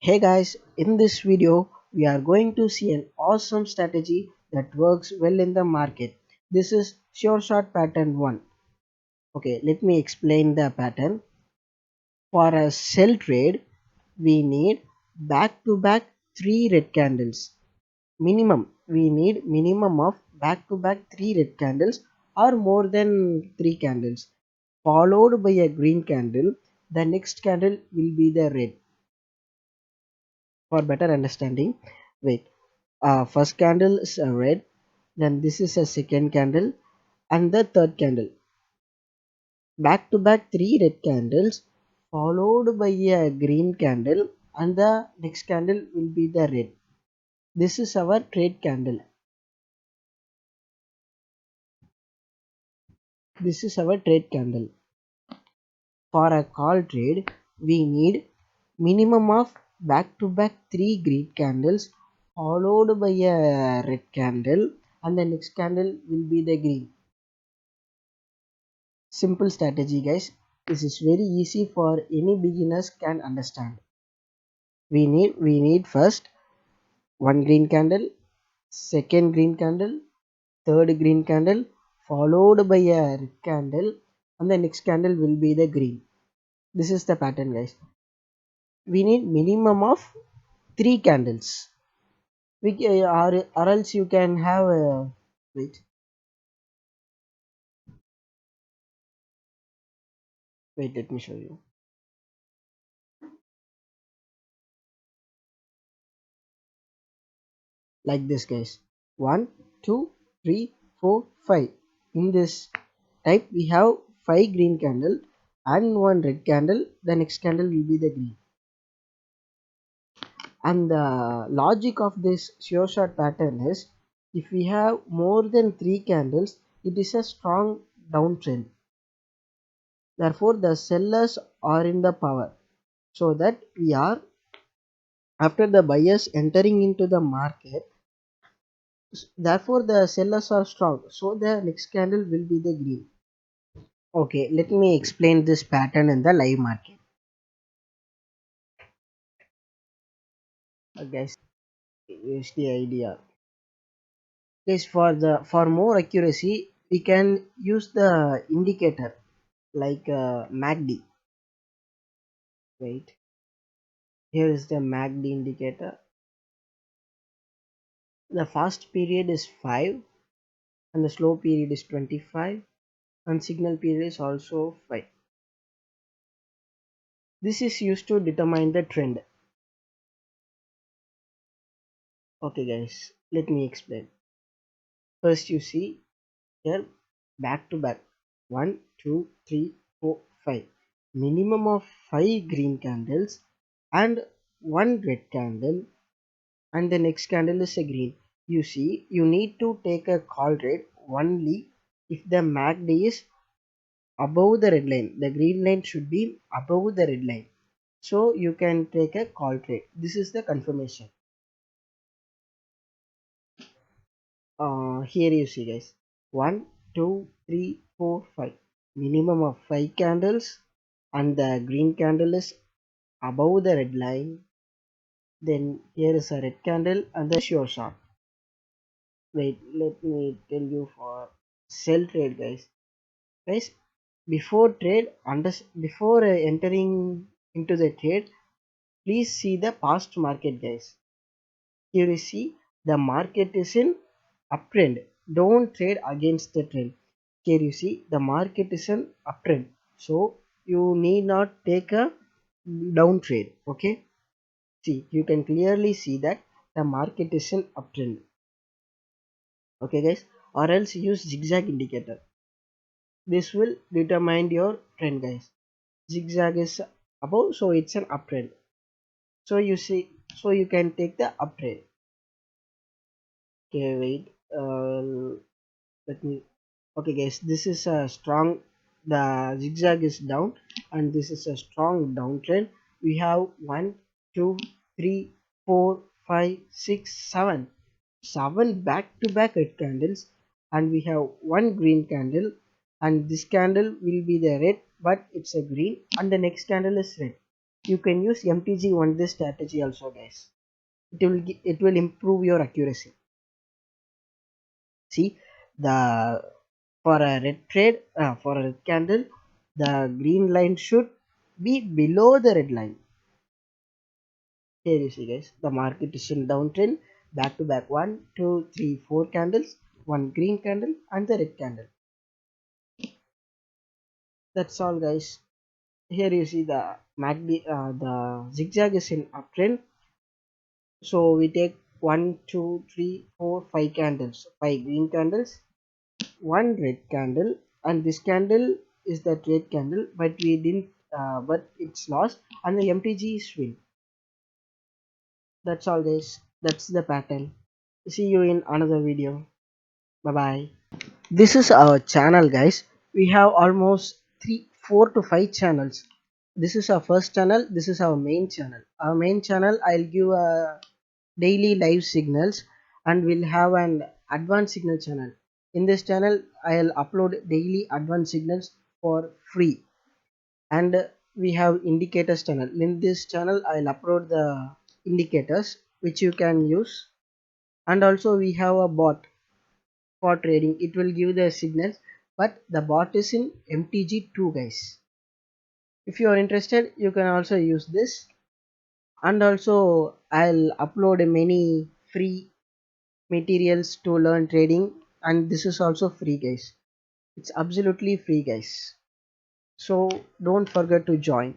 Hey guys, in this video we are going to see an awesome strategy that works well in the market. This is Sureshot Pattern 1. Okay, let me explain the pattern. For a sell trade, we need back to back 3 red candles. We need minimum of back to back 3 red candles or more than 3 candles followed by a green candle. The next candle will be the red. For better understanding, wait. First candle is a red, then this is a second candle and the third candle. Back to back 3 red candles followed by a green candle and the next candle will be the red. This is our trade candle. This is our trade candle. For a call trade, we need minimum of back to back 3 green candles followed by a red candle and the next candle will be the green. Simple strategy guys. This is very easy for any beginners can understand. We need first one green candle, second green candle, third green candle followed by a red candle and the next candle will be the green. This is the pattern guys. We need minimum of 3 candles. Or else you can have wait wait let me show you. Like this guys, 1 2 3 4 5. In this type we have 5 green candle and one red candle. The next candle will be the green. And the logic of this sure shot pattern is, if we have more than 3 candles, it is a strong downtrend. Therefore the sellers are in the power, so that we are, after the buyers entering into the market, therefore the sellers are strong, so the next candle will be the green. Okay, let me explain this pattern in the live market. Guys, here's the idea. Guys, for more accuracy, we can use the indicator like MACD. Wait, here is the MACD indicator. The fast period is 5 and the slow period is 25 and signal period is also 5. This is used to determine the trend. Okay guys, let me explain. First you see here, back to back 1 2 3 4 5, minimum of 5 green candles and one red candle and the next candle is a green. You see, you need to take a call trade only if the MACD is above the red line. The green line should be above the red line, so you can take a call trade. This is the confirmation. Here you see guys, 1 2 3 4 5, minimum of 5 candles and the green candle is above the red line. Then here is a red candle and the sure shot. Wait, let me tell you. For sell trade guys, before trade, before entering into the trade, please see the past market guys. Here you see the market is in uptrend. Don't trade against the trend. Here you see the market is an uptrend, so you need not take a down trade. Okay, see, you can clearly see that the market is an uptrend. Okay guys, or else use zigzag indicator. This will determine your trend guys. Zigzag is above, so it's an uptrend, so you see, so you can take the uptrend. Okay, wait, let me. Okay guys, this is a strong, the zigzag is down and this is a strong downtrend. We have 1 2 3 4 5 6 7 back to back red candles and we have one green candle, and this candle will be the red but it's a green and the next candle is red. You can use MTG on this strategy also, guys. It will improve your accuracy. See, the for a red trade, for a red candle, the green line should be below the red line. Here you see, guys, the market is in downtrend, back to back 1, 2, 3, 4 candles, one green candle and the red candle. That's all, guys. Here you see the zigzag is in uptrend. So we take 1, 2, 3, 4, 5 candles, 5 green candles, one red candle, and this candle is that red candle, but we didn't, but it's lost, and the MTG is win. That's all, guys. That's the pattern. See you in another video. Bye bye. This is our channel, guys. We have almost 4 to 5 channels. This is our first channel. This is our main channel. Our main channel, I'll give a daily live signals, and we'll have an advanced signal channel. In this channel I'll upload daily advanced signals for free, and we have indicators channel. In this channel I'll upload the indicators which you can use, and also we have a bot for trading. It will give the signals, but the bot is in MTG2, guys. If you are interested, you can also use this, and also I'll upload many free materials to learn trading, and this is also free, guys. It's absolutely free, guys, so don't forget to join.